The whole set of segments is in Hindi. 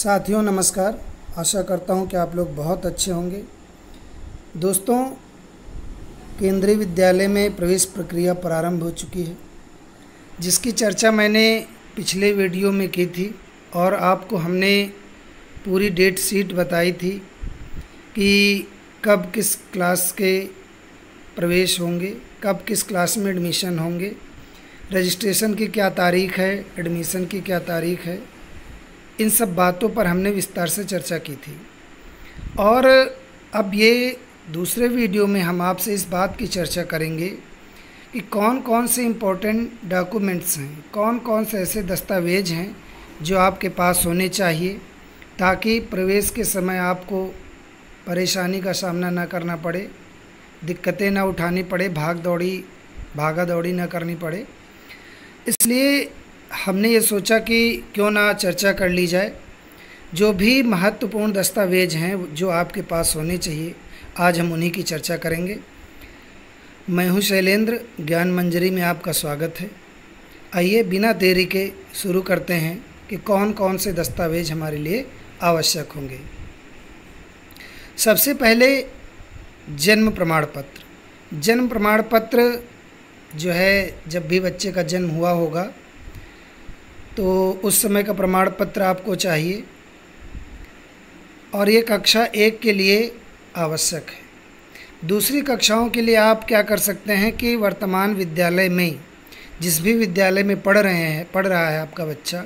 साथियों नमस्कार। आशा करता हूं कि आप लोग बहुत अच्छे होंगे। दोस्तों, केंद्रीय विद्यालय में प्रवेश प्रक्रिया प्रारंभ हो चुकी है, जिसकी चर्चा मैंने पिछले वीडियो में की थी और आपको हमने पूरी डेट शीट बताई थी कि कब किस क्लास के प्रवेश होंगे, कब किस क्लास में एडमिशन होंगे, रजिस्ट्रेशन की क्या तारीख़ है, एडमिशन की क्या तारीख़ है। इन सब बातों पर हमने विस्तार से चर्चा की थी। और अब ये दूसरे वीडियो में हम आपसे इस बात की चर्चा करेंगे कि कौन कौन से इम्पोर्टेंट डॉक्यूमेंट्स हैं, कौन कौन से ऐसे दस्तावेज हैं जो आपके पास होने चाहिए, ताकि प्रवेश के समय आपको परेशानी का सामना ना करना पड़े, दिक्कतें ना उठानी पड़े, भागा दौड़ी ना करनी पड़े। इसलिए हमने ये सोचा कि क्यों ना चर्चा कर ली जाए। जो भी महत्वपूर्ण दस्तावेज हैं जो आपके पास होने चाहिए, आज हम उन्हीं की चर्चा करेंगे। मैं हूं शैलेंद्र, ज्ञान मंजरी में आपका स्वागत है। आइए बिना देरी के शुरू करते हैं कि कौन कौन से दस्तावेज हमारे लिए आवश्यक होंगे। सबसे पहले जन्म प्रमाण पत्र। जन्म प्रमाण पत्र जो है, जब भी बच्चे का जन्म हुआ होगा तो उस समय का प्रमाण पत्र आपको चाहिए और ये कक्षा 1 के लिए आवश्यक है। दूसरी कक्षाओं के लिए आप क्या कर सकते हैं कि वर्तमान विद्यालय में, जिस भी विद्यालय में पढ़ रहा है आपका बच्चा,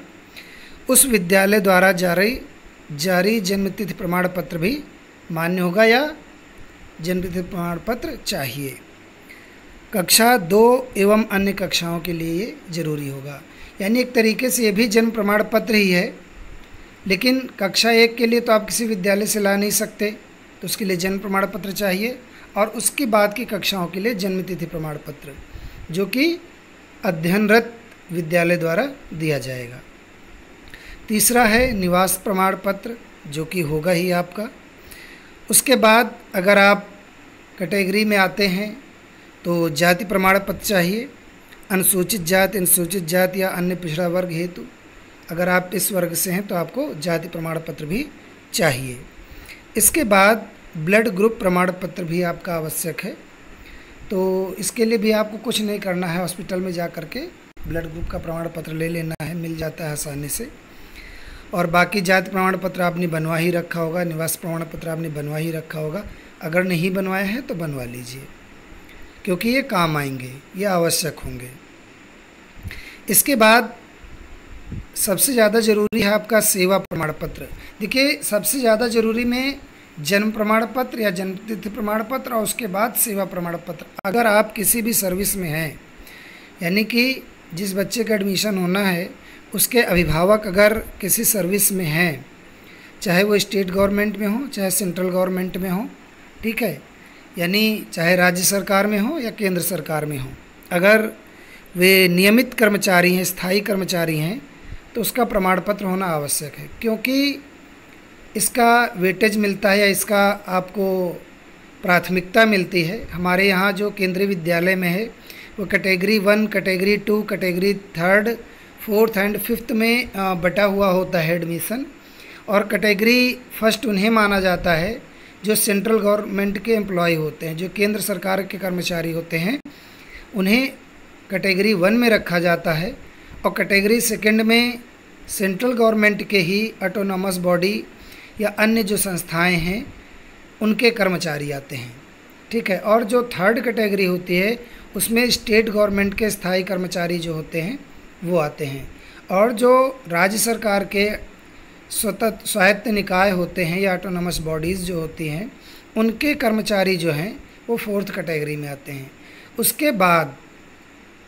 उस विद्यालय द्वारा जारी जन्मतिथि प्रमाण पत्र भी मान्य होगा या जन्मतिथि प्रमाण पत्र चाहिए। कक्षा 2 एवं अन्य कक्षाओं के लिए ये ज़रूरी होगा। यानी एक तरीके से ये भी जन्म प्रमाण पत्र ही है, लेकिन कक्षा 1 के लिए तो आप किसी विद्यालय से ला नहीं सकते, तो उसके लिए जन्म प्रमाण पत्र चाहिए। और उसके बाद की कक्षाओं के लिए जन्मतिथि प्रमाण पत्र, जो कि अध्ययनरत विद्यालय द्वारा दिया जाएगा। तीसरा है निवास प्रमाण पत्र, जो कि होगा ही आपका। उसके बाद अगर आप कैटेगरी में आते हैं तो जाति प्रमाण पत्र चाहिए। अनुसूचित जाति या अन्य पिछड़ा वर्ग हेतु अगर आप इस वर्ग से हैं तो आपको जाति प्रमाण पत्र भी चाहिए। इसके बाद ब्लड ग्रुप प्रमाण पत्र भी आपका आवश्यक है। तो इसके लिए भी आपको कुछ नहीं करना है, हॉस्पिटल में जा कर के ब्लड ग्रुप का प्रमाण पत्र ले लेना है, मिल जाता है आसानी से। और बाकी जाति प्रमाण पत्र आपने बनवा ही रखा होगा, निवास प्रमाण पत्र आपने बनवा ही रखा होगा। अगर नहीं बनवाए हैं तो बनवा लीजिए, क्योंकि ये काम आएंगे, ये आवश्यक होंगे। इसके बाद सबसे ज़्यादा ज़रूरी है आपका सेवा प्रमाण पत्र। देखिए, सबसे ज़्यादा ज़रूरी में जन्म प्रमाण पत्र या जन्मतिथि प्रमाण पत्र और उसके बाद सेवा प्रमाण पत्र। अगर आप किसी भी सर्विस में हैं, यानी कि जिस बच्चे का एडमिशन होना है उसके अभिभावक अगर किसी सर्विस में हैं, चाहे वो स्टेट गवर्नमेंट में हो चाहे सेंट्रल गवर्नमेंट में हो, ठीक है, यानी चाहे राज्य सरकार में हो या केंद्र सरकार में हो, अगर वे नियमित कर्मचारी हैं, स्थायी कर्मचारी हैं, तो उसका प्रमाण पत्र होना आवश्यक है। क्योंकि इसका वेटेज मिलता है या इसका आपको प्राथमिकता मिलती है। हमारे यहाँ जो केंद्रीय विद्यालय में है वो category 1, category 2, category 3, 4th and 5th में बटा हुआ होता है एडमिशन। और कैटेगरी 1 उन्हें माना जाता है जो सेंट्रल गवर्नमेंट के एम्प्लॉय होते हैं, जो केंद्र सरकार के कर्मचारी होते हैं, उन्हें कैटेगरी 1 में रखा जाता है। और कैटेगरी 2 में सेंट्रल गवर्नमेंट के ही ऑटोनॉमस बॉडी या अन्य जो संस्थाएं हैं उनके कर्मचारी आते हैं, ठीक है। और जो 3rd कैटेगरी होती है उसमें स्टेट गवर्नमेंट के स्थायी कर्मचारी जो होते हैं वो आते हैं। और जो राज्य सरकार के स्वायत्त निकाय होते हैं या ऑटोनॉमस बॉडीज़ जो होती हैं, उनके कर्मचारी जो हैं वो 4th कैटेगरी में आते हैं। उसके बाद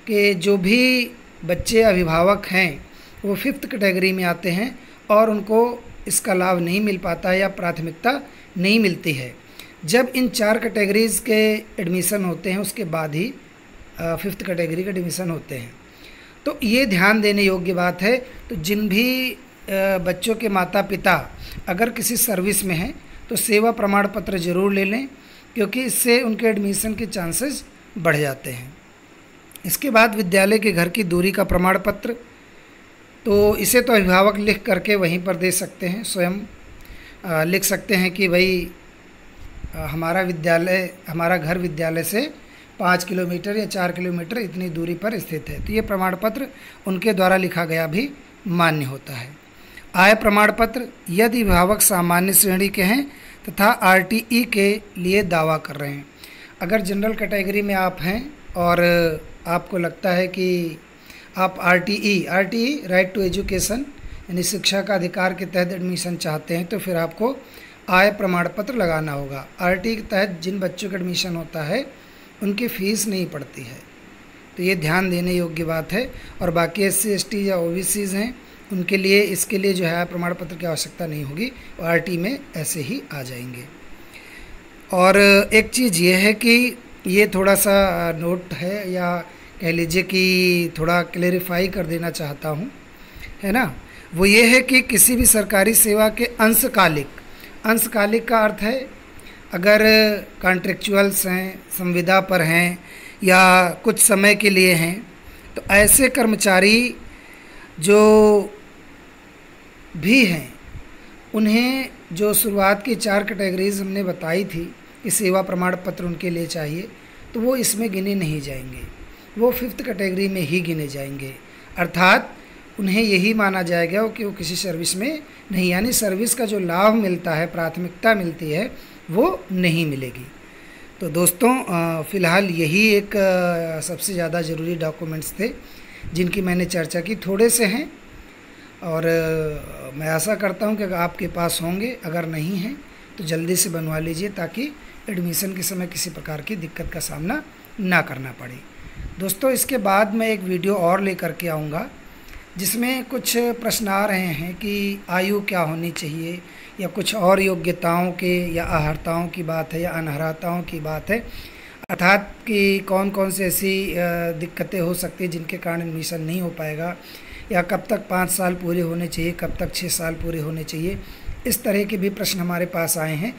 के जो भी बच्चे अभिभावक हैं वो 5th कैटेगरी में आते हैं और उनको इसका लाभ नहीं मिल पाता है या प्राथमिकता नहीं मिलती है। जब इन 4 कैटेगरीज़ के एडमिशन होते हैं उसके बाद ही 5th कैटेगरी के एडमिशन होते हैं। तो ये ध्यान देने योग्य बात है। तो जिन भी बच्चों के माता पिता अगर किसी सर्विस में हैं तो सेवा प्रमाण पत्र ज़रूर ले लें, क्योंकि इससे उनके एडमिशन के चांसेस बढ़ जाते हैं। इसके बाद विद्यालय के घर की दूरी का प्रमाण पत्र, तो इसे तो अभिभावक लिख करके वहीं पर दे सकते हैं, स्वयं लिख सकते हैं कि भाई हमारा घर विद्यालय से 5 किलोमीटर या 4 किलोमीटर इतनी दूरी पर स्थित है। तो ये प्रमाण पत्र उनके द्वारा लिखा गया भी मान्य होता है। आय प्रमाण पत्र, यदि अभिभावक सामान्य श्रेणी के हैं तथा आरटीई के लिए दावा कर रहे हैं। अगर जनरल कैटेगरी में आप हैं और आपको लगता है कि आप आरटीई राइट टू एजुकेशन यानी शिक्षा का अधिकार के तहत एडमिशन चाहते हैं, तो फिर आपको आय प्रमाण पत्र लगाना होगा। आरटीई के तहत जिन बच्चों का एडमिशन होता है उनकी फ़ीस नहीं पड़ती है, तो ये ध्यान देने योग्य बात है। और बाकी SC ST या OBCs हैं उनके लिए इसके लिए जो है आय प्रमाण पत्र की आवश्यकता नहीं होगी, आरटी में ऐसे ही आ जाएंगे। और एक चीज़ ये है कि ये थोड़ा सा नोट है या कह लीजिए कि थोड़ा क्लेरिफाई कर देना चाहता हूँ, है ना। वो ये है कि किसी भी सरकारी सेवा के अंशकालिक का अर्थ है अगर कॉन्ट्रेक्चुअल्स हैं, संविदा पर हैं या कुछ समय के लिए हैं, तो ऐसे कर्मचारी जो भी हैं उन्हें जो शुरुआत की 4 कैटेगरीज हमने बताई थी कि सेवा प्रमाण पत्र उनके लिए चाहिए, तो वो इसमें गिने नहीं जाएंगे, वो 5th कैटेगरी में ही गिने जाएंगे। अर्थात उन्हें यही माना जाएगा कि वो किसी सर्विस में नहीं, यानी सर्विस का जो लाभ मिलता है, प्राथमिकता मिलती है, वो नहीं मिलेगी। तो दोस्तों फ़िलहाल यही एक सबसे ज़्यादा ज़रूरी डॉक्यूमेंट्स थे जिनकी मैंने चर्चा की। थोड़े से हैं और मैं आशा करता हूं कि अगर आपके पास होंगे, अगर नहीं हैं तो जल्दी से बनवा लीजिए ताकि एडमिशन के समय किसी प्रकार की दिक्कत का सामना ना करना पड़े। दोस्तों इसके बाद मैं एक वीडियो और लेकर के आऊँगा जिसमें कुछ प्रश्न आ रहे हैं कि आयु क्या होनी चाहिए या कुछ और योग्यताओं के या अहर्ताओं की बात है या अनर्हताओं की बात है, अर्थात कि कौन कौन से ऐसी दिक्कतें हो सकती हैं जिनके कारण एडमिशन नहीं हो पाएगा, या कब तक 5 साल पूरे होने चाहिए, कब तक 6 साल पूरे होने चाहिए। इस तरह के भी प्रश्न हमारे पास आए हैं,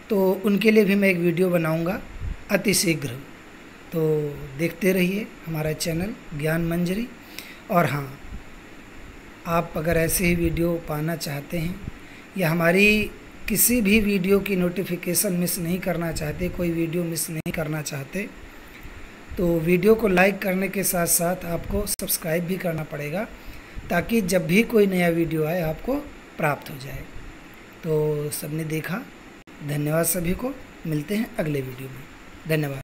तो उनके लिए भी मैं एक वीडियो बनाऊंगा अति शीघ्र। तो देखते रहिए हमारा चैनल ज्ञान मंजरी। और हाँ, आप अगर ऐसे ही वीडियो पाना चाहते हैं या हमारी किसी भी वीडियो की नोटिफिकेशन मिस नहीं करना चाहते, कोई वीडियो मिस नहीं करना चाहते, तो वीडियो को लाइक करने के साथ साथ आपको सब्सक्राइब भी करना पड़ेगा ताकि जब भी कोई नया वीडियो आए आपको प्राप्त हो जाए। तो सबने देखा, धन्यवाद सभी को, मिलते हैं अगले वीडियो में। धन्यवाद।